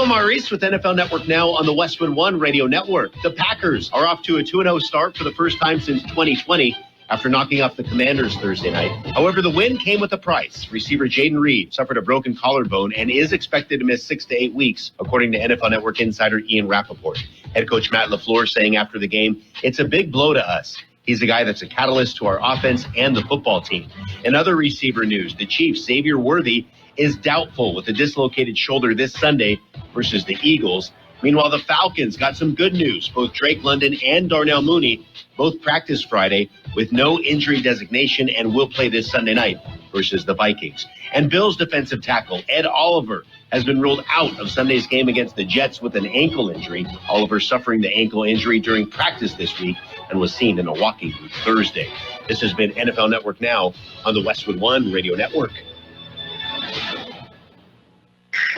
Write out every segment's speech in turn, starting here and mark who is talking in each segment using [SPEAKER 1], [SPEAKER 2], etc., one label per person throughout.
[SPEAKER 1] Maurice with NFL Network Now on the Westwood One Radio Network. The Packers are off to a 2-0 start for the first time since 2020 after knocking off the Commanders Thursday night. However, the win came with a price. Receiver Jaden Reed suffered a broken collarbone and is expected to miss 6 to 8 weeks, according to NFL Network insider Ian Rappaport. Head coach Matt LaFleur saying after the game, "It's a big blow to us. He's a guy that's a catalyst to our offense and the football team." In other receiver news, the Chiefs' Xavier Worthy is doubtful with a dislocated shoulder this Sunday versus the Eagles. Meanwhile, the Falcons got some good news. Both Drake London and Darnell Mooney both practiced Friday with no injury designation and will play this Sunday night versus the Vikings. And Bills defensive tackle Ed Oliver has been ruled out of Sunday's game against the Jets with an ankle injury. Oliver suffering the ankle injury during practice this week and was seen in a walking boot Thursday. This has been NFL Network Now on the Westwood One Radio Network.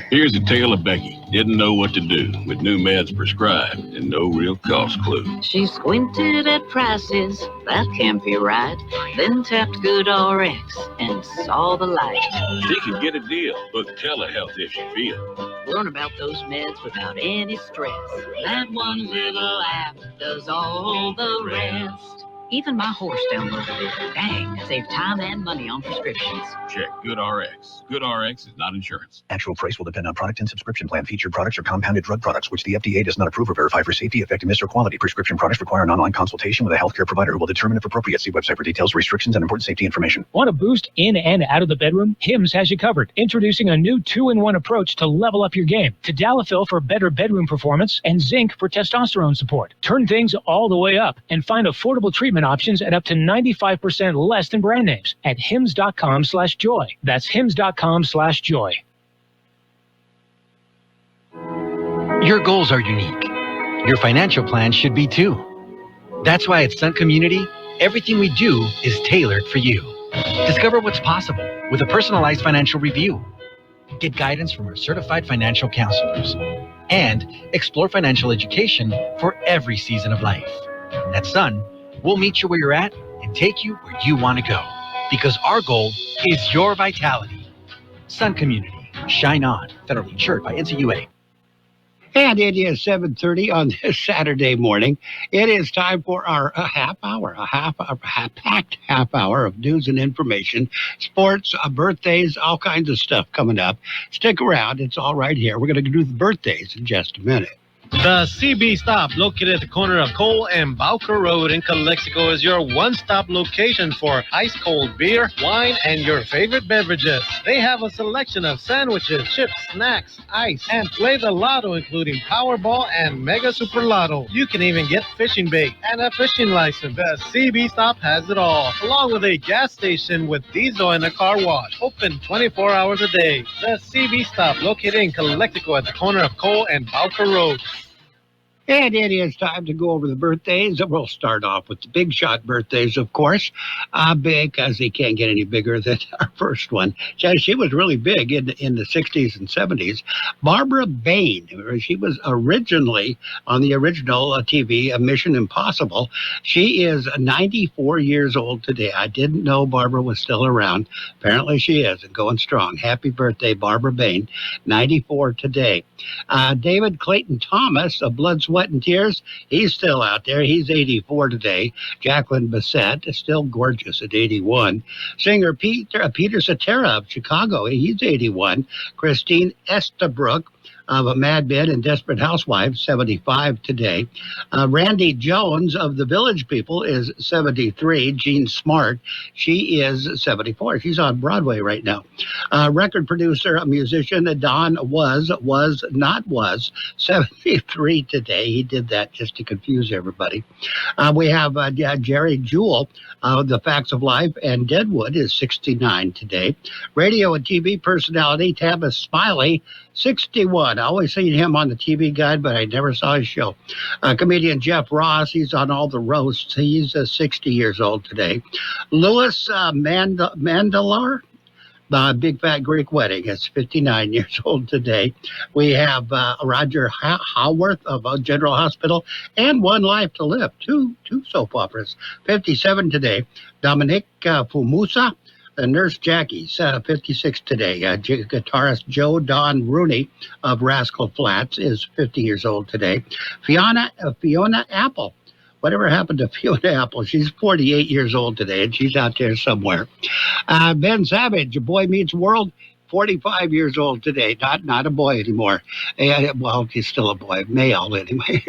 [SPEAKER 2] Here's a tale of Becky. Didn't know what to do with new meds prescribed and no real cost clue.
[SPEAKER 3] She squinted at prices, that can't be right. Then tapped GoodRx and saw the light.
[SPEAKER 2] She could get a deal. Book telehealth if she feels.
[SPEAKER 3] Learn about those meds without any stress. That one little app does all the rest. Even my horse downloaded it. Dang, save time and money on prescriptions.
[SPEAKER 2] Check GoodRx. GoodRx is not insurance.
[SPEAKER 4] Actual price will depend on product and subscription plan. Featured products are compounded drug products, which the FDA does not approve or verify for safety, effectiveness, or quality. Prescription products require an online consultation with a healthcare provider who will determine if appropriate. See website for details, restrictions, and important safety information.
[SPEAKER 5] Want a boost in and out of the bedroom? Hims has you covered. Introducing a new 2-in-1 approach to level up your game. Tadalafil for better bedroom performance and zinc for testosterone support. Turn things all the way up and find affordable treatment options at up to 95% less than brand names at hims.com/joy. That's hims.com/joy.
[SPEAKER 6] Your goals are unique. Your financial plan should be too. That's why at Sun Community, everything we do is tailored for you. Discover what's possible with a personalized financial review. Get guidance from our certified financial counselors. And explore financial education for every season of life. At Sun, we'll meet you where you're at and take you where you want to go. Because our goal is your vitality. Sun Community. Shine on. Federally insured by NCUA.
[SPEAKER 7] And it is 7:30 on this Saturday morning. It is time for our packed half hour of news and information, sports, birthdays, all kinds of stuff coming up. Stick around. It's all right here. We're going to do the birthdays in just a minute.
[SPEAKER 8] The CB Stop, located at the corner of Cole and Bowker Road in Calexico, is your one-stop location for ice-cold beer, wine, and your favorite beverages. They have a selection of sandwiches, chips, snacks, ice, and play the lotto, including Powerball and Mega Super Lotto. You can even get fishing bait and a fishing license. The CB Stop has it all, along with a gas station with diesel and a car wash. Open 24 hours a day. The CB Stop, located in Calexico at the corner of Cole and Bowker Road.
[SPEAKER 7] And it is time to go over the birthdays. We'll start off with the big shot birthdays, of course, because they can't get any bigger than our first one. She was really big in the 60s and 70s. Barbara Bain, she was originally on the original TV Mission Impossible. She is 94 years old today. I didn't know Barbara was still around. Apparently she is, and going strong. Happy birthday, Barbara Bain, 94 today. David Clayton Thomas of Blood, Sweat, and Tears, he's still out there. He's 84 today. Jacqueline Bissett is still gorgeous at 81. Singer Peter Cetera of Chicago, he's 81. Christine Estabrook of Mad Men and Desperate Housewives, 75 today. Randy Jones of The Village People is 73. Jean Smart, she is 74. She's on Broadway right now. Record producer, a musician, Don was 73 today. He did that just to confuse everybody. We have Jerry Jewell of The Facts of Life and Deadwood is 69 today. Radio and TV personality, Tavis Smiley, 61. I always seen him on the TV Guide, but I never saw his show. Comedian Jeff Ross, he's on all the roasts. He's 60 years old today. Louis Mandelar, the Big Fat Greek Wedding, is 59 years old today. We have Roger Howarth of General Hospital and One Life to Live, two soap operas, 57 today. Dominique Fumusa Nurse Jackie's 56 today. Guitarist Joe Don Rooney of Rascal Flatts is 50 years old today. Fiona Apple. Whatever happened to Fiona Apple? She's 48 years old today, and she's out there somewhere. Ben Savage, A Boy Meets World, 45 years old today. Not a boy anymore. Well, he's still a boy, male anyway.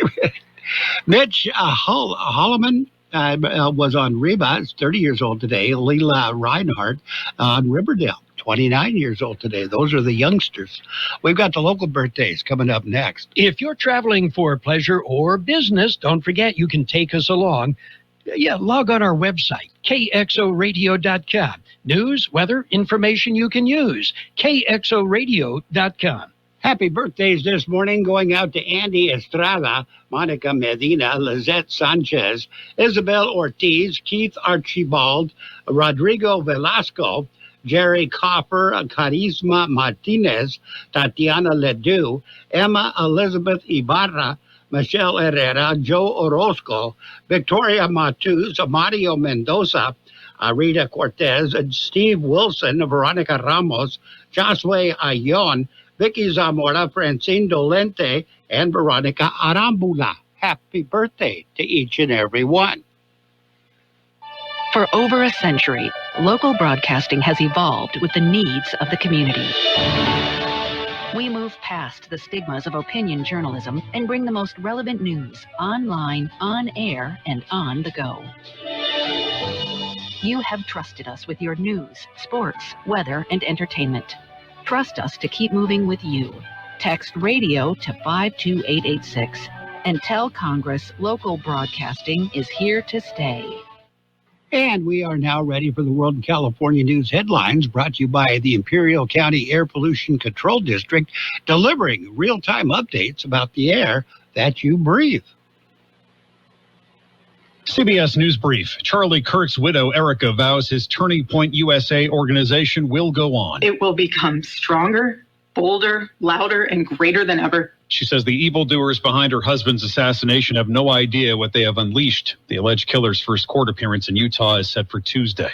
[SPEAKER 7] Mitch Holloman was on Reba. It's 30 years old today. Leela Reinhardt on Riverdale, 29 years old today. Those are the youngsters. We've got the local birthdays coming up next.
[SPEAKER 9] If you're traveling for pleasure or business, don't forget you can take us along. Log on our website, KXORadio.com. News, weather, information you can use, KXORadio.com.
[SPEAKER 7] Happy birthdays this morning going out to Andy Estrada, Monica Medina, Lizette Sanchez, Isabel Ortiz, Keith Archibald, Rodrigo Velasco, Jerry Coffer, Carisma Martinez, Tatiana Ledoux, Emma Elizabeth Ibarra, Michelle Herrera, Joe Orozco, Victoria Matus, Mario Mendoza, Rita Cortez, Steve Wilson, Veronica Ramos, Josue Ayon, Vicky Zamora, Francine Dolente, and Veronica Arambula. Happy birthday to each and every one.
[SPEAKER 10] For over a century, local broadcasting has evolved with the needs of the community. We move past the stigmas of opinion journalism and bring the most relevant news online, on air, and on the go. You have trusted us with your news, sports, weather, and entertainment. Trust us to keep moving with you. Text radio to 52886 and tell Congress local broadcasting is here to stay.
[SPEAKER 7] And we are now ready for the World in California News headlines, brought to you by the Imperial County Air Pollution Control District, delivering real-time updates about the air that you breathe.
[SPEAKER 11] CBS News Brief. Charlie Kirk's widow, Erica, vows his Turning Point USA organization will go on.
[SPEAKER 12] It will become stronger, bolder, louder, and greater than ever.
[SPEAKER 11] She says the evildoers behind her husband's assassination have no idea what they have unleashed. The alleged killer's first court appearance in Utah is set for Tuesday.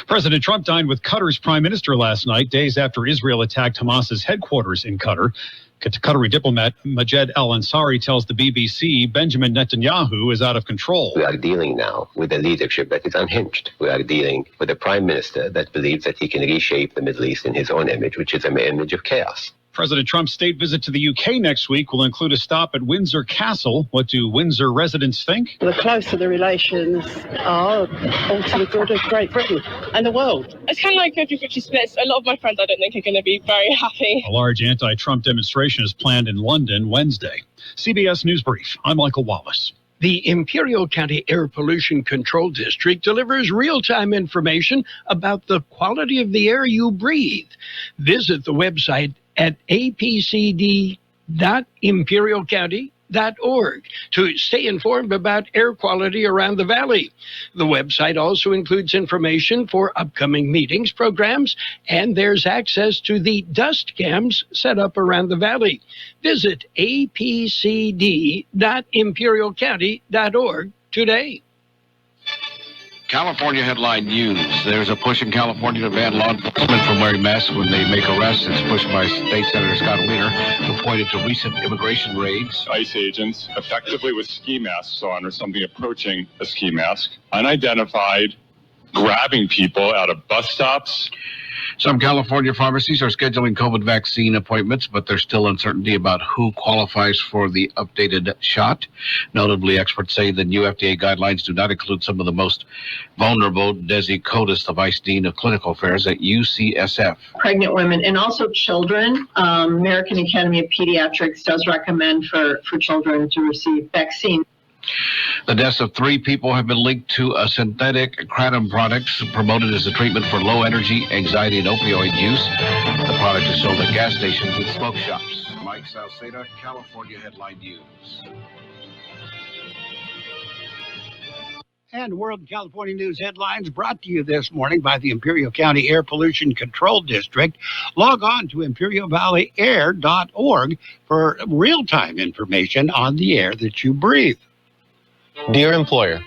[SPEAKER 11] President Trump dined with Qatar's prime minister last night, days after Israel attacked Hamas's headquarters in Qatar. Qatari diplomat Majed Al-Ansari tells the BBC Benjamin Netanyahu is out of control.
[SPEAKER 13] We are dealing now with a leadership that is unhinged. We are dealing with a prime minister that believes that he can reshape the Middle East in his own image, which is an image of chaos.
[SPEAKER 11] President Trump's state visit to the UK next week will include a stop at Windsor Castle. What do Windsor residents think?
[SPEAKER 14] The closer the relations are, all to the good of Great Britain and the world.
[SPEAKER 15] It's kind of like 50-50 splits. A lot of my friends I don't think are going to be very happy.
[SPEAKER 11] A large anti-Trump demonstration is planned in London Wednesday. CBS News Brief. I'm Michael Wallace.
[SPEAKER 9] The Imperial County Air Pollution Control District delivers real-time information about the quality of the air you breathe. Visit the website at apcd.imperialcounty.org to stay informed about air quality around the valley. The website also includes information for upcoming meetings, programs, and there's access to the dust cams set up around the valley. Visit apcd.imperialcounty.org today.
[SPEAKER 16] California headline news. There's a push in California to ban law enforcement from wearing masks when they make arrests. It's pushed by State Senator Scott Wiener, who pointed to recent immigration raids.
[SPEAKER 17] ICE agents, effectively with ski masks on or something approaching a ski mask, unidentified, grabbing people out of bus stops.
[SPEAKER 16] Some California pharmacies are scheduling COVID vaccine appointments, but there's still uncertainty about who qualifies for the updated shot. Notably, experts say the new FDA guidelines do not include some of the most vulnerable. Desi Cotis, the Vice Dean of Clinical Affairs at UCSF.
[SPEAKER 18] Pregnant women and also children. American Academy of Pediatrics does recommend for children to receive vaccine.
[SPEAKER 16] The deaths of 3 people have been linked to a synthetic kratom product promoted as a treatment for low-energy, anxiety, and opioid use. The product is sold at gas stations and smoke shops. Mike Salceda, California Headline News.
[SPEAKER 7] And World California News headlines brought to you this morning by the Imperial County Air Pollution Control District. Log on to imperialvalleyair.org for real-time information on the air that you breathe.
[SPEAKER 19] Dear employer,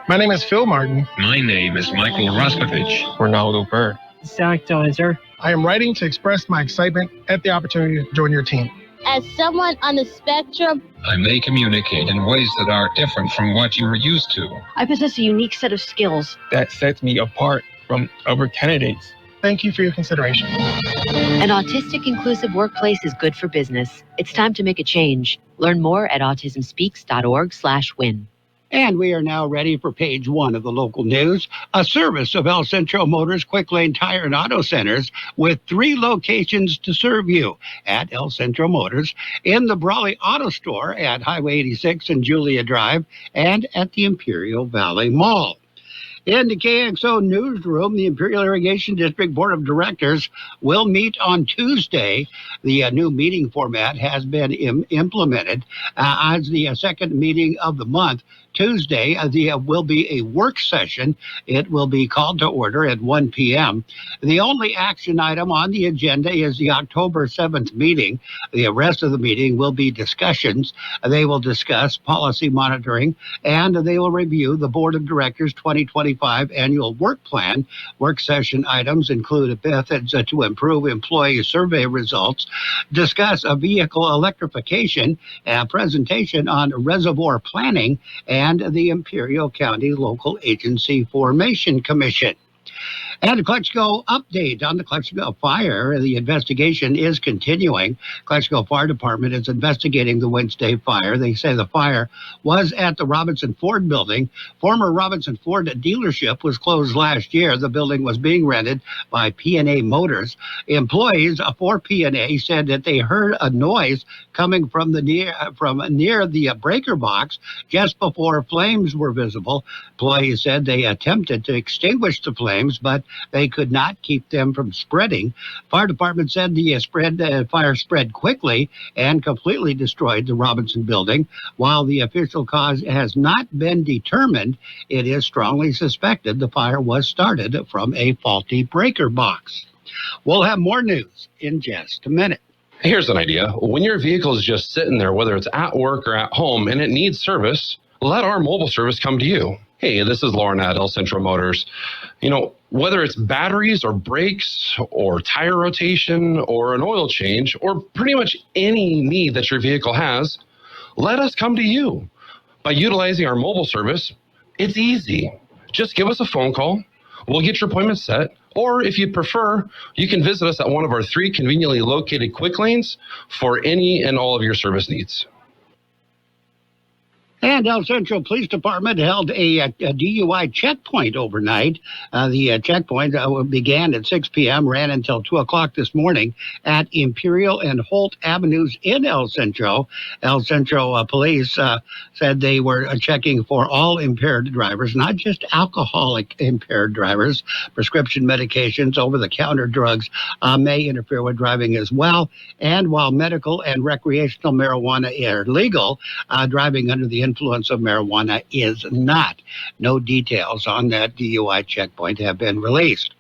[SPEAKER 20] my name is Phil Martin.
[SPEAKER 21] My name is Michael Rostovich.
[SPEAKER 20] Ronaldo Burr.
[SPEAKER 19] Sanitizer.
[SPEAKER 20] I am writing to express my excitement at the opportunity to join your team.
[SPEAKER 21] As someone on the spectrum,
[SPEAKER 22] I may communicate in ways that are different from what you are used to.
[SPEAKER 23] I possess a unique set of skills
[SPEAKER 19] that sets me apart from other candidates.
[SPEAKER 20] Thank you for your consideration.
[SPEAKER 24] An autistic inclusive workplace is good for business. It's time to make a change. Learn more at autismspeaks.org/win.
[SPEAKER 7] And we are now ready for page 1 of the local news. A service of El Centro Motors Quick Lane Tire and Auto Centers with 3 locations to serve you at El Centro Motors, in the Brawley Auto Store at Highway 86 and Julia Drive, and at the Imperial Valley Mall. In the KXO newsroom, the Imperial Irrigation District Board of Directors will meet on Tuesday. The new meeting format has been implemented as the second meeting of the month. Tuesday, there will be a work session. It will be called to order at 1 p.m. The only action item on the agenda is the October 7th meeting. The rest of the meeting will be discussions. They will discuss policy monitoring, and they will review the Board of Directors' 2025 annual work plan. Work session items include methods to improve employee survey results, discuss a vehicle electrification, a presentation on reservoir planning, and the Imperial County Local Agency Formation Commission. And a Calexico update on the Calexico fire. The investigation is continuing. Calexico Fire Department is investigating the Wednesday fire. They say the fire was at the Robinson Ford building. Former Robinson Ford dealership was closed last year. The building was being rented by P&A Motors. Employees for P&A said that they heard a noise coming from near the breaker box just before flames were visible. Employees said they attempted to extinguish the flames, but they could not keep them from spreading. Fire department said the fire spread quickly and completely destroyed the Robinson building. While the official cause has not been determined, it is strongly suspected the fire was started from a faulty breaker box. We'll have more news in just a minute.
[SPEAKER 25] Here's an idea. When your vehicle is just sitting there, whether it's at work or at home, and it needs service, let our mobile service come to you. Hey, this is Lauren at El Centro Motors. You know, whether it's batteries or brakes or tire rotation or an oil change or pretty much any need that your vehicle has, let us come to you. By utilizing our mobile service, it's easy. Just give us a phone call. We'll get your appointment set. Or if you prefer, you can visit us at one of our 3 conveniently located quick lanes for any and all of your service needs.
[SPEAKER 7] And El Centro Police Department held a DUI checkpoint overnight. The checkpoint began at 6 p.m., ran until 2 o'clock this morning at Imperial and Holt Avenues in El Centro. El Centro Police said they were checking for all impaired drivers, not just alcoholic impaired drivers. Prescription medications, over-the-counter drugs may interfere with driving as well. And while medical and recreational marijuana are legal, driving under the influence of marijuana is not. No details on that DUI checkpoint have been released.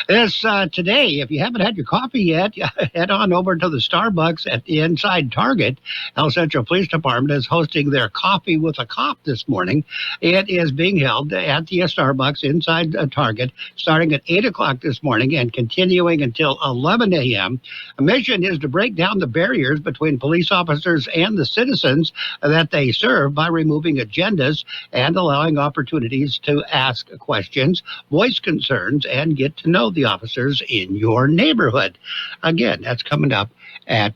[SPEAKER 7] This today, if you haven't had your coffee yet, head on over to the Starbucks at the inside Target. El Centro Police Department is hosting their Coffee with a Cop this morning. It is being held at the Starbucks inside Target, starting at 8 o'clock this morning and continuing until 11 a.m. The mission is to break down the barriers between police officers and the citizens that they serve by removing agendas and allowing opportunities to ask questions, voice concerns, and get to know the officers in your neighborhood. Again, that's coming up at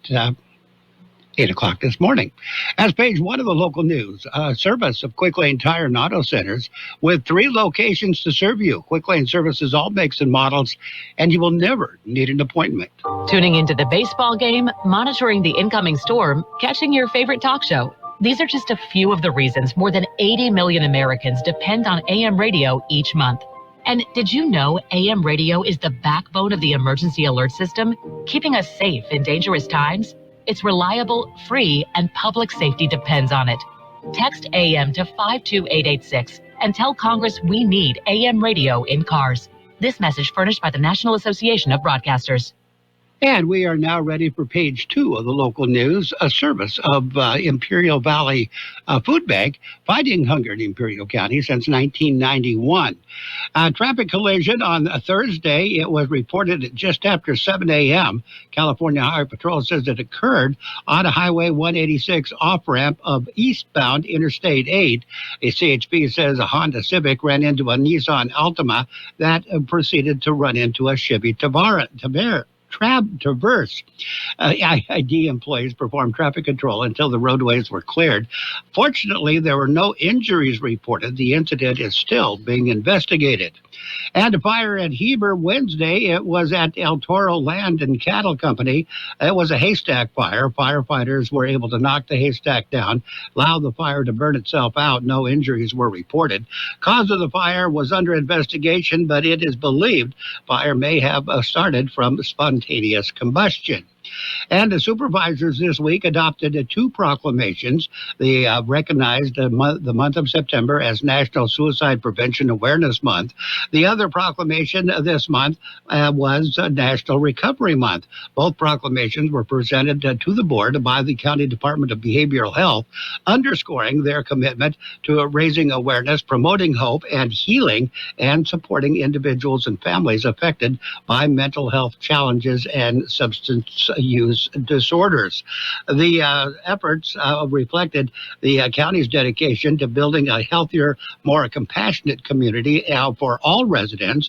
[SPEAKER 7] 8 o'clock this morning. As page 1 of the local news, service of Quick Lane Tire and Auto Centers with 3 locations to serve you. Quick Lane services all makes and models, and you will never need an appointment.
[SPEAKER 10] Tuning into the baseball game, monitoring the incoming storm, catching your favorite talk show. These are just a few of the reasons more than 80 million Americans depend on AM radio each month. And did you know AM radio is the backbone of the emergency alert system, keeping us safe in dangerous times? It's reliable, free, and public safety depends on it. Text AM to 52886 and tell Congress we need AM radio in cars. This message furnished by the National Association of Broadcasters.
[SPEAKER 7] And we are now ready for page 2 of the local news, a service of Imperial Valley Food Bank, fighting hunger in Imperial County since 1991. Traffic collision on a Thursday. It was reported at just after 7 a.m. California Highway Patrol says it occurred on a Highway 186 off-ramp of eastbound Interstate 8. A CHP says a Honda Civic ran into a Nissan Altima that proceeded to run into a Chevy Traverse. IID employees performed traffic control until the roadways were cleared. Fortunately, there were no injuries reported. The incident is still being investigated. And a fire at Heber Wednesday. It was at El Toro Land and Cattle Company. It was a haystack fire. Firefighters were able to knock the haystack down, allow the fire to burn itself out. No injuries were reported. Cause of the fire was under investigation, but it is believed fire may have started from spontaneous combustion. And the supervisors this week adopted 2 proclamations. They recognized the month of September as National Suicide Prevention Awareness Month. The other proclamation this month was National Recovery Month. Both proclamations were presented to the board by the County Department of Behavioral Health, underscoring their commitment to raising awareness, promoting hope and healing, and supporting individuals and families affected by mental health challenges and substance use disorders. The efforts reflected the county's dedication to building a healthier, more compassionate community for all residents.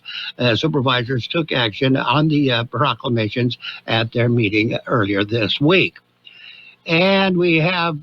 [SPEAKER 7] Supervisors took action on the proclamations at their meeting earlier this week. And we have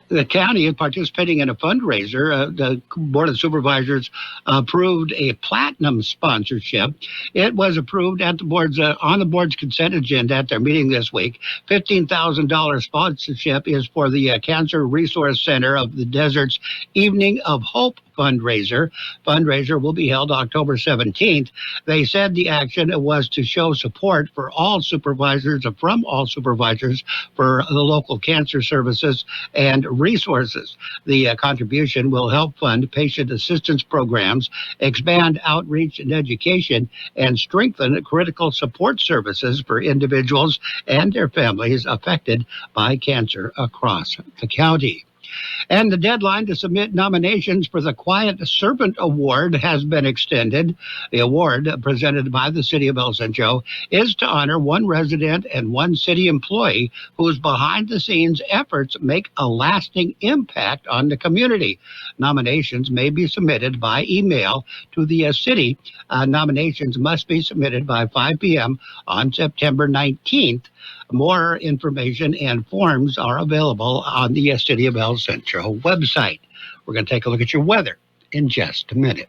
[SPEAKER 7] the county is participating in a fundraiser. The Board of Supervisors approved a platinum sponsorship. It was approved at the board's on the board's consent agenda at their meeting this week. $15,000 sponsorship is for the Cancer Resource Center of the Desert's Evening of Hope fundraiser. Fundraiser will be held October 17th. They said the action was to show support for all supervisors, from all supervisors, for the local cancer services and resources. The contribution will help fund patient assistance programs, expand outreach and education, and strengthen critical support services for individuals and their families affected by cancer across the county. And the deadline to submit nominations for the Quiet Servant Award has been extended. The award, presented by the City of El Centro, is to honor one resident and one city employee whose behind-the-scenes efforts make a lasting impact on the community. Nominations may be submitted by email to the city. Nominations must be submitted by 5 p.m. on September 19th. More information and forms are available on the City of El Centro website. We're going to take a look at your weather in just a minute.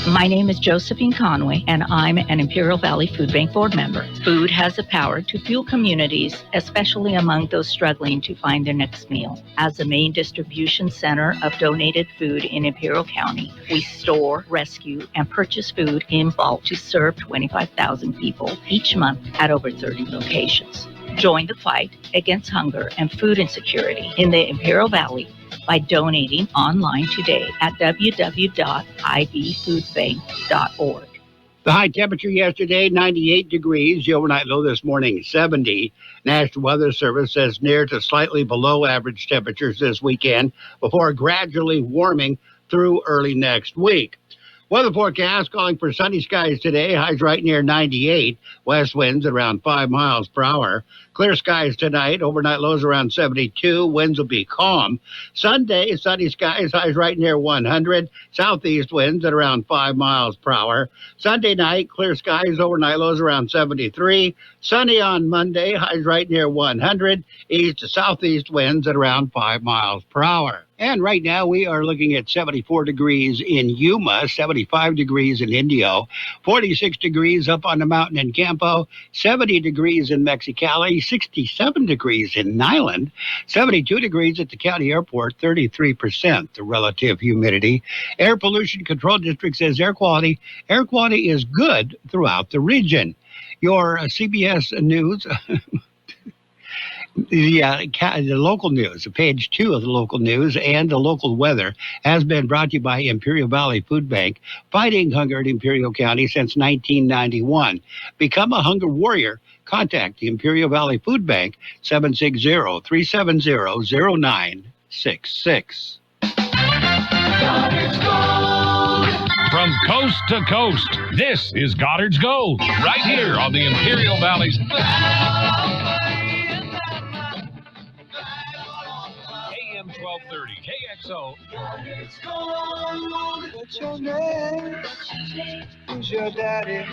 [SPEAKER 1] My name is Josephine Conway, and I'm an Imperial Valley Food Bank board member. Food has the power to fuel communities, especially among those struggling to find their next meal. As the main distribution center of donated food in Imperial County, we store, rescue, and purchase food in bulk to serve 25,000 people each month at over 30 locations. Join the fight against hunger and food insecurity in the Imperial Valley by donating online today at www.ibfoodbank.org.
[SPEAKER 7] The high temperature yesterday, 98 degrees. The overnight low this morning, 70. National Weather Service says near to slightly below average temperatures this weekend before gradually warming through early next week. Weather forecast calling for sunny skies today. Highs right near 98. West winds around 5 miles per hour. Clear skies tonight. Overnight lows around 72. Winds will be calm. Sunday, sunny skies. Highs right near 100. Southeast winds at around 5 miles per hour. Sunday night, clear skies. Overnight lows around 73. Sunny on Monday. Highs right near 100. East to southeast winds at around 5 miles per hour. And right now we are looking at 74 degrees in Yuma, 75 degrees in Indio, 46 degrees up on the mountain in Campo, 70 degrees in Mexicali, 67 degrees in Nyland, 72 degrees at the county airport, 33% the relative humidity. Air Pollution Control District says air quality is good throughout the region. Your CBS News The local news, page 2 of the local news and the local weather has been brought to you by Imperial Valley Food Bank, fighting hunger in Imperial County since 1991. Become a hunger warrior. Contact the Imperial Valley Food Bank, 760-370-0966.
[SPEAKER 2] From coast to coast, this is Goddard's Gold, right here on the Imperial Valley's AM 1230, KXO.
[SPEAKER 3] Goddard's Gold. What's your name? Who's your daddy?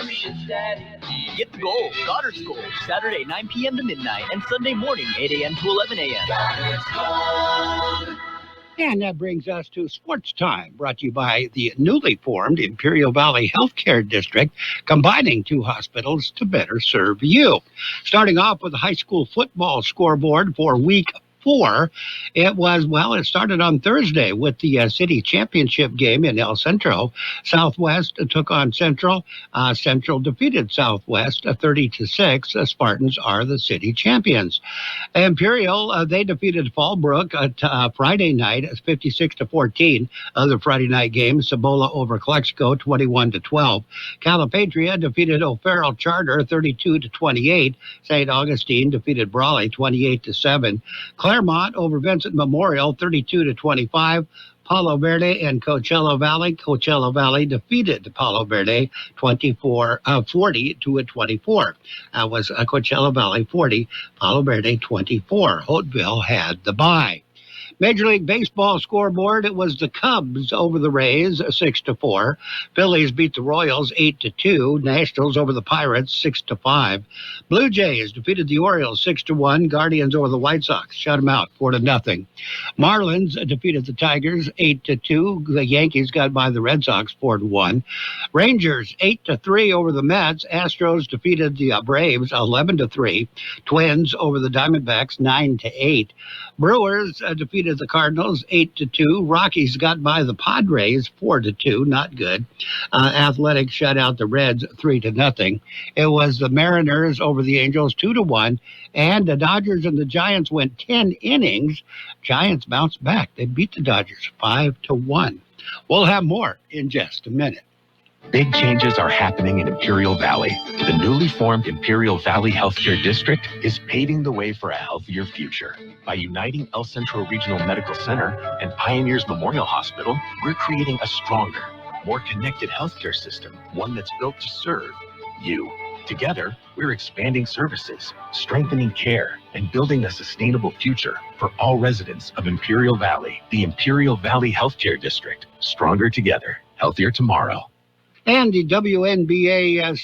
[SPEAKER 4] Get the gold, Goddard's Gold, Saturday 9 p.m. to midnight, and Sunday morning 8 a.m. to 11 a.m.
[SPEAKER 3] Goddard's Gold.
[SPEAKER 7] And that brings us to Sports Time, brought to you by the newly formed Imperial Valley Healthcare District, combining 2 hospitals to better serve you. Starting off with the high school football scoreboard for week 4. It started on Thursday with the city championship game in El Centro. Southwest took on Central. Central defeated Southwest 30-6. The Spartans are the city champions. Imperial, they defeated Fallbrook Friday night 56-14. Other Friday night games, Cibola over Calexico 21-12. Calipatria defeated O'Farrell Charter 32-28. St. Augustine defeated Brawley 28-7. Claremont over Vincent Memorial, 32-25. Palo Verde and Coachella Valley. Coachella Valley defeated Palo Verde 40-24. That was Coachella Valley 40, Palo Verde 24. Hopeville had the bye. Major League Baseball scoreboard, it was the Cubs over the Rays, 6-4. Phillies beat the Royals, 8-2. Nationals over the Pirates, 6-5. Blue Jays defeated the Orioles, 6-1. Guardians over the White Sox, shut them out, 4-0. Marlins defeated the Tigers, 8-2. The Yankees got by the Red Sox, 4-1. Rangers, 8-3 over the Mets. Astros defeated the Braves, 11-3. Twins over the Diamondbacks, 9-8. Brewers defeated the Cardinals 8-2. Rockies got by the Padres 4-2. Not good. Athletics shut out the Reds 3-0. It was the Mariners over the Angels 2-1. And the Dodgers and the Giants went 10 innings. Giants bounced back. They beat the Dodgers 5-1. We'll have more in just a minute.
[SPEAKER 5] Big changes are happening in Imperial Valley. The newly formed Imperial Valley Healthcare District is paving the way for a healthier future. By uniting El Centro Regional Medical Center and Pioneers Memorial Hospital, we're creating a stronger, more connected healthcare system, one that's built to serve you. Together, we're expanding services, strengthening care, and building a sustainable future for all residents of Imperial Valley. The Imperial Valley Healthcare District. Stronger together, healthier tomorrow.
[SPEAKER 7] And the WNBA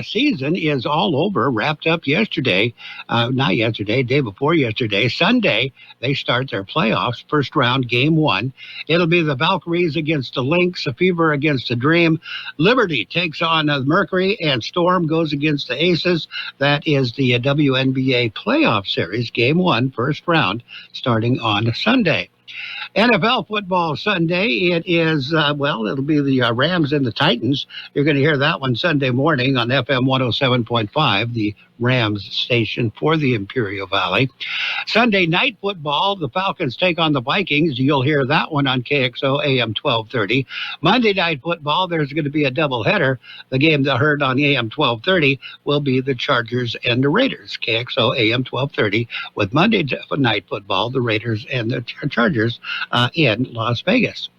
[SPEAKER 7] season is all over, wrapped up yesterday. Day before yesterday. Sunday, they start their playoffs, first round, game 1. It'll be the Valkyries against the Lynx, the Fever against the Dream. Liberty takes on Mercury, and Storm goes against the Aces. That is the WNBA playoff series, game 1, first round, starting on Sunday. NFL football Sunday, it is, it'll be the Rams and the Titans. You're going to hear that one Sunday morning on FM 107.5, the Rams station for the Imperial Valley. Sunday night football, the Falcons take on the Vikings. You'll hear that one on KXO AM 1230. Monday night football, there's going to be a doubleheader. The game that heard on AM 1230 will be the Chargers and the Raiders. KXO AM 1230 with Monday night football, the Raiders and the Chargers in Las Vegas.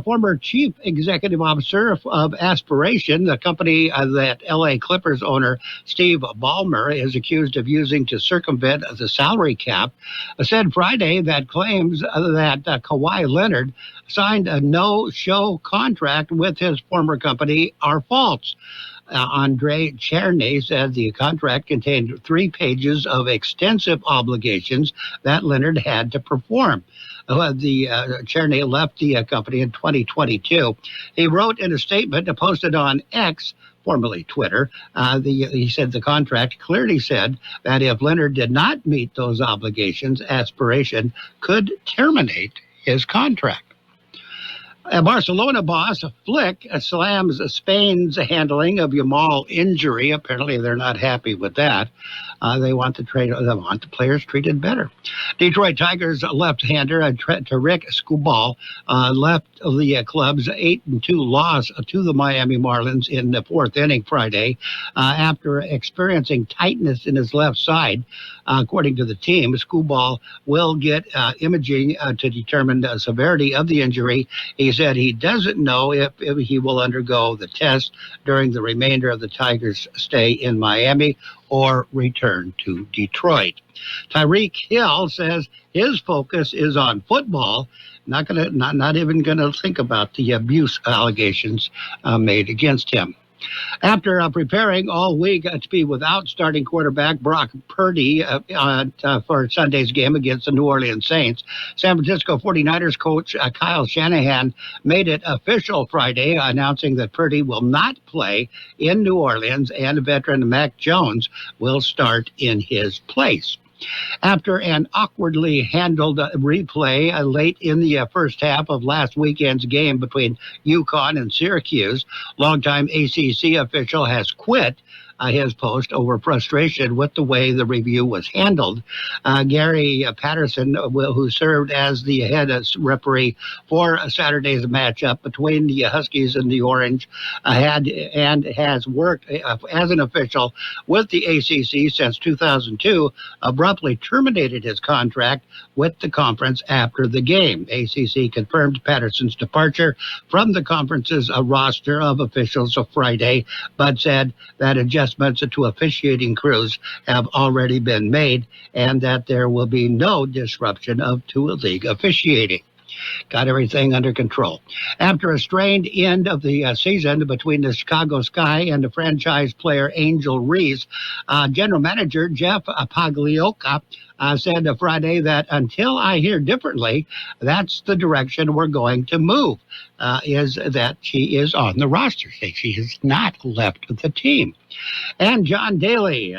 [SPEAKER 7] Former chief executive officer of Aspiration, the company that L.A. Clippers owner Steve Ballmer is accused of using to circumvent the salary cap, said Friday that claims that Kawhi Leonard signed a no-show contract with his former company are false. Andre Cherney said the contract contained 3 pages of extensive obligations that Leonard had to perform. Cherney left the company in 2022. He wrote in a statement posted on X, formerly Twitter, he said the contract clearly said that if Leonard did not meet those obligations, Aspiration could terminate his contract. Barcelona boss Flick slams Spain's handling of Yamal injury. Apparently, they're not happy with that. They want the players treated better. Detroit Tigers left-hander Tarek Skubal left the club's 8-2 loss to the Miami Marlins in the fourth inning Friday after experiencing tightness in his left side. According to the team, Skubal will get imaging to determine the severity of the injury. He said he doesn't know if he will undergo the test during the remainder of the Tigers' stay in Miami or return to Detroit. Tyreek Hill says his focus is on football, not even gonna think about the abuse allegations made against him. After preparing all week to be without starting quarterback Brock Purdy for Sunday's game against the New Orleans Saints, San Francisco 49ers coach Kyle Shanahan made it official Friday, announcing that Purdy will not play in New Orleans and veteran Mac Jones will start in his place. After an awkwardly handled replay late in the first half of last weekend's game between UConn and Syracuse, longtime ACC official has quit his post over frustration with the way the review was handled. Gary Patterson, who served as the head referee for Saturday's matchup between the Huskies and the Orange, has worked as an official with the ACC since 2002, abruptly terminated his contract with the conference after the game. ACC confirmed Patterson's departure from the conference's roster of officials Friday, but said that adjustments to officiating crews have already been made and that there will be no disruption to league officiating. Got everything under control. After a strained end of the season between the Chicago Sky and the franchise player Angel Reese, general manager Jeff Pagliocca said Friday that until I hear differently, that's the direction we're going to move, is that she is on the roster. She has not left the team. And John Daly.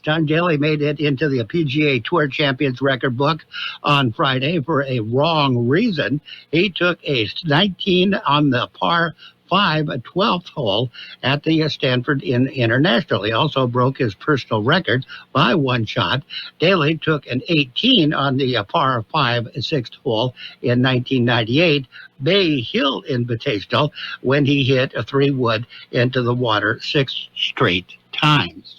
[SPEAKER 7] John Daly made it into the PGA Tour Champions record book on Friday for a wrong reason. He took a 19 on the par 5 12th hole at the Stanford International. He also broke his personal record by one shot. Daly took an 18 on the par 5 6th hole in 1998 Bay Hill Invitational when he hit a 3-wood into the water 6 straight times.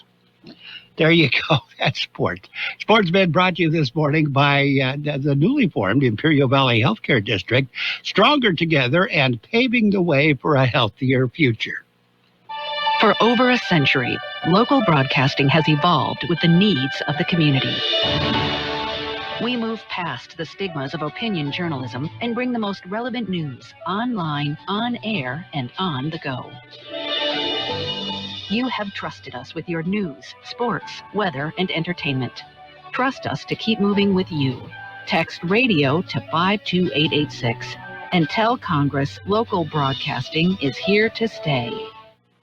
[SPEAKER 7] There you go. That's sports. Sports been brought to you this morning by the newly formed Imperial Valley Healthcare District, stronger together and paving the way for a healthier future.
[SPEAKER 10] For over a century, local broadcasting has evolved with the needs of the community. We move past the stigmas of opinion journalism and bring the most relevant news online, on air, and on the go. You have trusted us with your news, sports, weather, and entertainment. Trust us to keep moving with you. Text radio to 52886 and tell Congress local broadcasting is here to stay.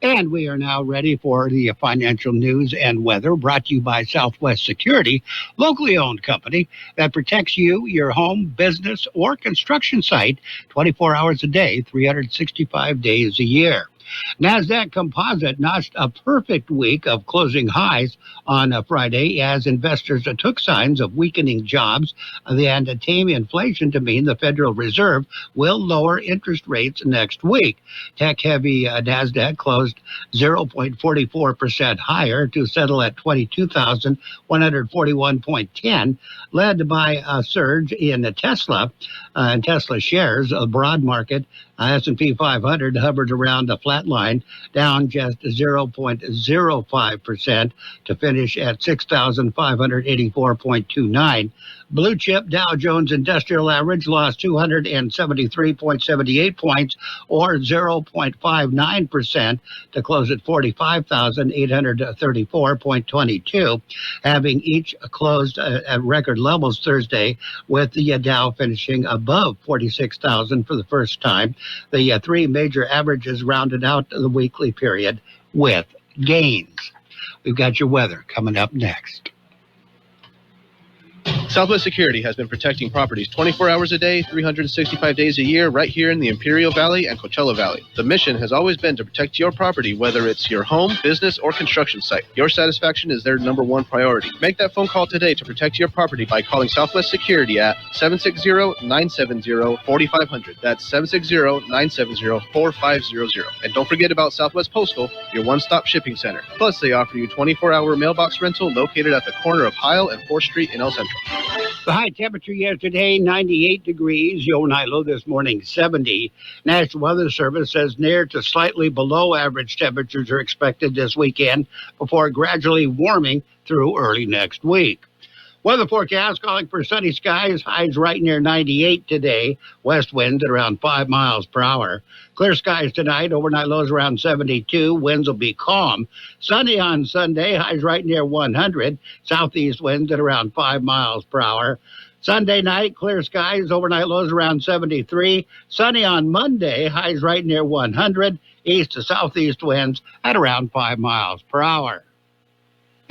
[SPEAKER 7] And we are now ready for the financial news and weather, brought to you by Southwest Security, locally owned company that protects you, your home, business, or construction site 24 hours a day, 365 days a year. NASDAQ Composite notched a perfect week of closing highs on Friday as investors took signs of weakening jobs and tame inflation to mean the Federal Reserve will lower interest rates next week. Tech-heavy NASDAQ closed 0.44% higher to settle at 22,141.10, led by a surge in Tesla and Tesla shares. A broad market S&P 500 hovered around a flat line, down just 0.05% to finish at 6,584.29. Blue chip Dow Jones Industrial Average lost 273.78 points, or 0.59%, to close at 45,834.22, having each closed at record levels Thursday, with the Dow finishing above 46,000 for the first time. The three major averages rounded out the weekly period with gains. We've got your weather coming up next.
[SPEAKER 6] Southwest Security has been protecting properties 24 hours a day, 365 days a year, right here in the Imperial Valley and Coachella Valley. The mission has always been to protect your property, whether it's your home, business, or construction site. Your satisfaction is their number one priority. Make that phone call today to protect your property by calling Southwest Security at 760-970-4500. That's 760-970-4500. And don't forget about Southwest Postal, your one-stop shipping center. Plus, they offer you 24-hour mailbox rental located at the corner of Heil and 4th Street in El Centro.
[SPEAKER 7] The high temperature yesterday, 98 degrees. The overnight low this morning, 70. National Weather Service says near to slightly below average temperatures are expected this weekend before gradually warming through early next week. Weather forecast calling for sunny skies, highs right near 98 today. West winds at around 5 miles per hour. Clear skies tonight, overnight lows around 72. Winds will be calm. Sunny on Sunday, highs right near 100. Southeast winds at around 5 miles per hour. Sunday night, clear skies, overnight lows around 73. Sunny on Monday, highs right near 100. East to southeast winds at around 5 miles per hour.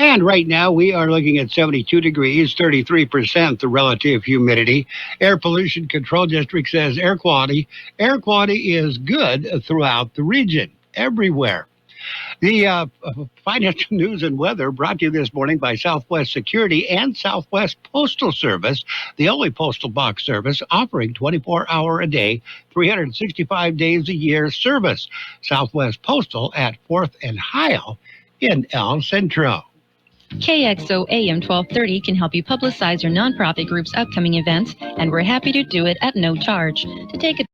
[SPEAKER 7] And right now, we are looking at 72 degrees, 33% the relative humidity. Air Pollution Control District says air quality is good throughout the region, everywhere. The financial news and weather brought to you this morning by Southwest Security and Southwest Postal Service, the only postal box service offering 24-hour a day, 365 days a year service. Southwest Postal at 4th and Heil in El Centro.
[SPEAKER 8] KXO AM 1230 can help you publicize your nonprofit group's upcoming events, and we're happy to do it at no charge. To take a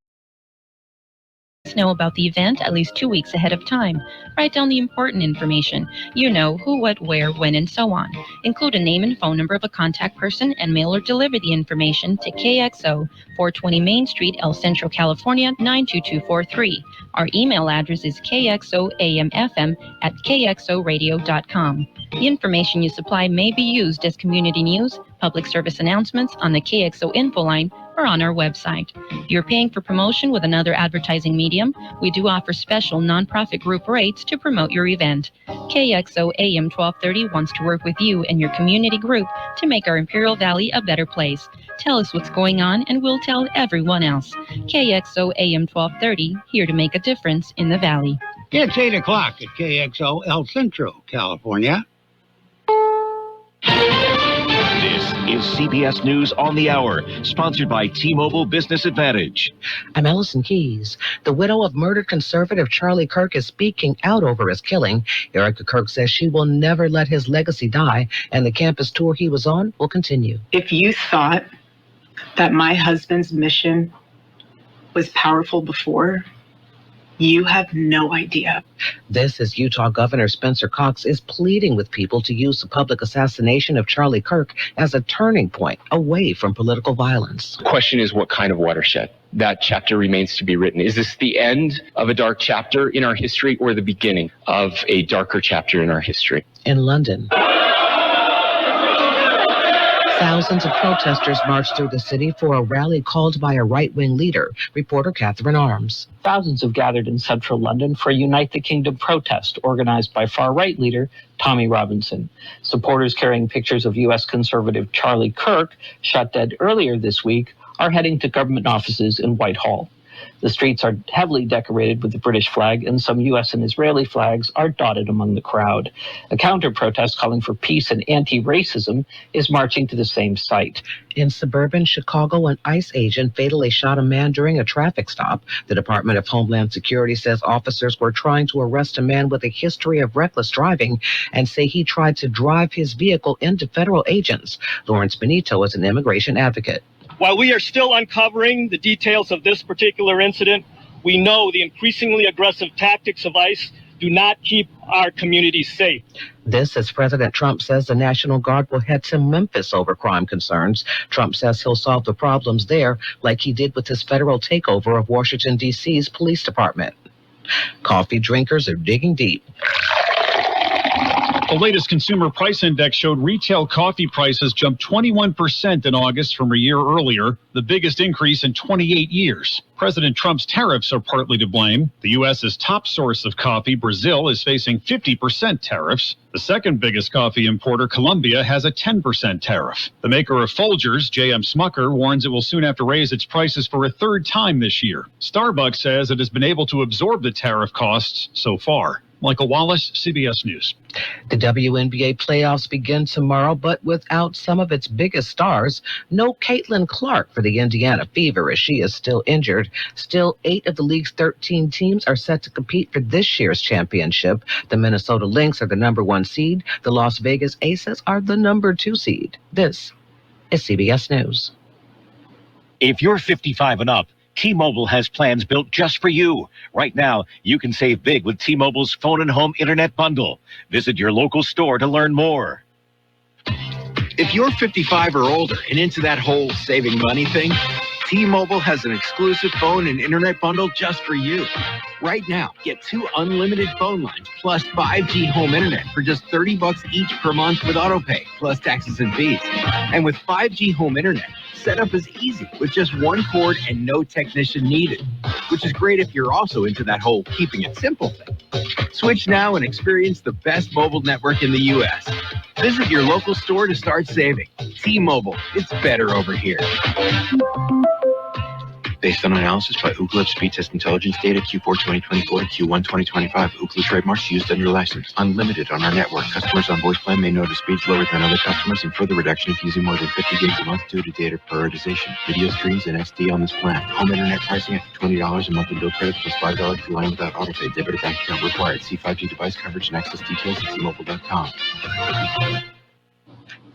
[SPEAKER 8] know about the event at least 2 weeks ahead of time. Write down the important information. You know who, what, where, when, and so on. Include a name and phone number of a contact person and mail or deliver the information to KXO, 420 Main Street, El Centro, California, 92243. Our email address is kxoamfm@kxoradio.com. The information you supply may be used as community news, public service announcements on the KXO info line, or on our website. If you're paying for promotion with another advertising medium, we do offer special nonprofit group rates to promote your event. KXO AM 1230 wants to work with you and your community group to make our Imperial Valley a better place. Tell us what's going on and we'll tell everyone else. KXO AM 1230, here to make a difference in the Valley.
[SPEAKER 7] It's 8 o'clock at KXO El Centro, California.
[SPEAKER 12] This is CBS News on the Hour, sponsored by T-Mobile Business Advantage.
[SPEAKER 13] I'm Ellison Keys. The widow of murdered conservative Charlie Kirk is speaking out over his killing. Erica Kirk says she will never let his legacy die, and the campus tour he was on will continue.
[SPEAKER 14] If you thought that my husband's mission was powerful before, you have no idea.
[SPEAKER 13] This is Utah Governor Spencer Cox is pleading with people to use the public assassination of Charlie Kirk as a turning point away from political violence.
[SPEAKER 26] The question is, what kind of watershed? That chapter remains to be written. Is this the end of a dark chapter in our history or the beginning of a darker chapter in our history?
[SPEAKER 13] In London, thousands of protesters marched through the city for a rally called by a right-wing leader. Reporter Catherine Arms.
[SPEAKER 27] Thousands have gathered in central London for a Unite the Kingdom protest organized by far-right leader Tommy Robinson. Supporters carrying pictures of U.S. conservative Charlie Kirk, shot dead earlier this week, are heading to government offices in Whitehall. The streets are heavily decorated with the British flag, and some U.S. and Israeli flags are dotted among the crowd. A counter-protest calling for peace and anti-racism is marching to the same site.
[SPEAKER 13] In suburban Chicago, an ICE agent fatally shot a man during a traffic stop. The Department of Homeland Security says officers were trying to arrest a man with a history of reckless driving and say he tried to drive his vehicle into federal agents. Lawrence Benito is an immigration advocate.
[SPEAKER 28] While we are still uncovering the details of this particular incident, we know the increasingly aggressive tactics of ICE do not keep our communities safe.
[SPEAKER 13] This as President Trump says the National Guard will head to Memphis over crime concerns. Trump says he'll solve the problems there like he did with his federal takeover of Washington, D.C.'s police department. Coffee drinkers are digging deep.
[SPEAKER 9] The latest consumer price index showed retail coffee prices jumped 21% in August from a year earlier, the biggest increase in 28 years. President Trump's tariffs are partly to blame. The U.S.'s top source of coffee, Brazil, is facing 50% tariffs. The second biggest coffee importer, Colombia, has a 10% tariff. The maker of Folgers, J.M. Smucker, warns it will soon have to raise its prices for a third time this year. Starbucks says it has been able to absorb the tariff costs so far. Michael Wallace, CBS News.
[SPEAKER 13] The WNBA playoffs begin tomorrow, but without some of its biggest stars. No Caitlin Clark for the Indiana Fever, as she is still injured. Still, 8 of the league's 13 teams are set to compete for this year's championship. The Minnesota Lynx are the number 1 seed. The Las Vegas Aces are the number 2 seed. This is CBS News.
[SPEAKER 12] If you're 55 and up, T-Mobile has plans built just for you. Right now, you can save big with T-Mobile's phone and home internet bundle. Visit your local store to learn more.
[SPEAKER 11] If you're 55 or older and into that whole saving money thing, T-Mobile has an exclusive phone and internet bundle just for you. Right now, get 2 unlimited phone lines plus 5G home internet for just $30 each per month with autopay, plus taxes and fees. And with 5G home internet, setup is easy with just 1 cord and no technician needed, which is great if you're also into that whole keeping it simple thing. Switch now and experience the best mobile network in the U.S. Visit your local store to start saving. T-Mobile, it's better over here.
[SPEAKER 15] Based on analysis by Ookla Speed Test Intelligence data Q4 2024 to Q1 2025. Ookla trademarks used under license. Unlimited on our network. Customers on voice plan may notice speeds lower than other customers and further reduction if using more than 50 gigs a month due to data prioritization. Video streams and SD on this plan. Home internet pricing at $20 a month in bill credits plus $5 per line without autopay. Debit or bank account required. See 5G device coverage and access details at T-Mobile.com.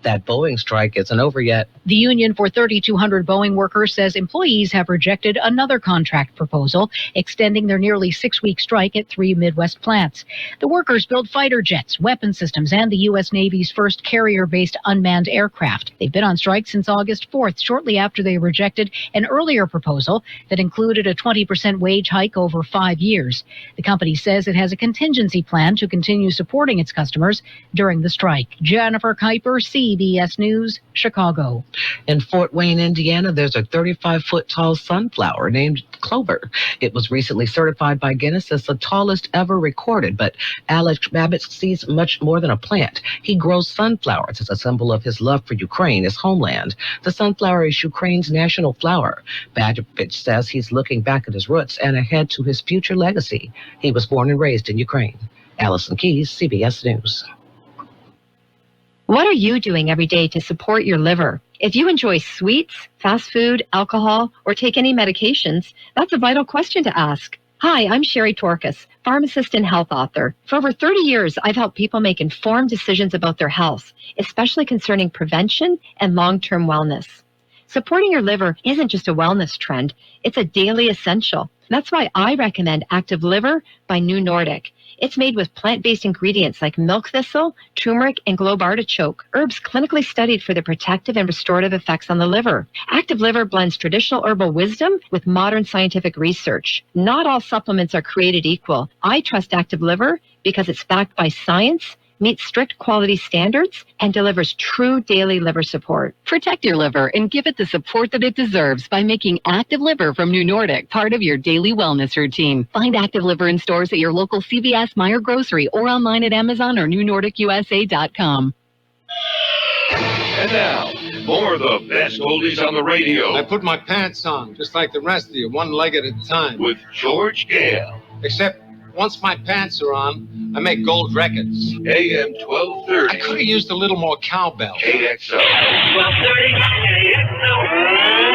[SPEAKER 13] That Boeing strike isn't over yet.
[SPEAKER 23] The union for 3,200 Boeing workers says employees have rejected another contract proposal, extending their nearly 6-week strike at 3 Midwest plants. The workers build fighter jets, weapon systems, and the U.S. Navy's first carrier-based unmanned aircraft. They've been on strike since August 4th, shortly after they rejected an earlier proposal that included a 20% wage hike over 5 years. The company says it has a contingency plan to continue supporting its customers during the strike. Jennifer Kuiper, CBS News, Chicago.
[SPEAKER 13] In Fort Wayne, Indiana, there's a 35-foot-tall sunflower named Clover. It was recently certified by Guinness as the tallest ever recorded, but Alex Babbitt sees much more than a plant. He grows sunflowers as a symbol of his love for Ukraine, his homeland. The sunflower is Ukraine's national flower. Babbitt says he's looking back at his roots and ahead to his future legacy. He was born and raised in Ukraine. Allison Keyes, CBS News.
[SPEAKER 23] What are you doing every day to support your liver? If you enjoy sweets, fast food, alcohol, or take any medications, that's a vital question to ask. Hi, I'm Sherry Torkas, pharmacist and health author. For over 30 years, I've helped people make informed decisions about their health, especially concerning prevention and long-term wellness. Supporting your liver isn't just a wellness trend, it's a daily essential. That's why I recommend Active Liver by New Nordic. It's made with plant-based ingredients like milk thistle, turmeric, and globe artichoke, herbs clinically studied for their protective and restorative effects on the liver. Active Liver blends traditional herbal wisdom with modern scientific research. Not all supplements are created equal. I trust Active Liver because it's backed by science, meets strict quality standards, and delivers true daily liver support.
[SPEAKER 10] Protect your liver and give it the support that it deserves by making Active Liver from New Nordic part of your daily wellness routine. Find Active Liver in stores at your local CVS, Meijer Grocery, or online at Amazon or NewNordicUSA.com.
[SPEAKER 2] And now, more of the best oldies on the radio.
[SPEAKER 16] I put my pants on, just like the rest of you, one leg at a time.
[SPEAKER 2] With George Gale.
[SPEAKER 16] Except, once my pants are on, I make gold records.
[SPEAKER 2] AM 1230.
[SPEAKER 16] I could have used a little more cowbell.
[SPEAKER 2] KXO.
[SPEAKER 3] 1230, KXO.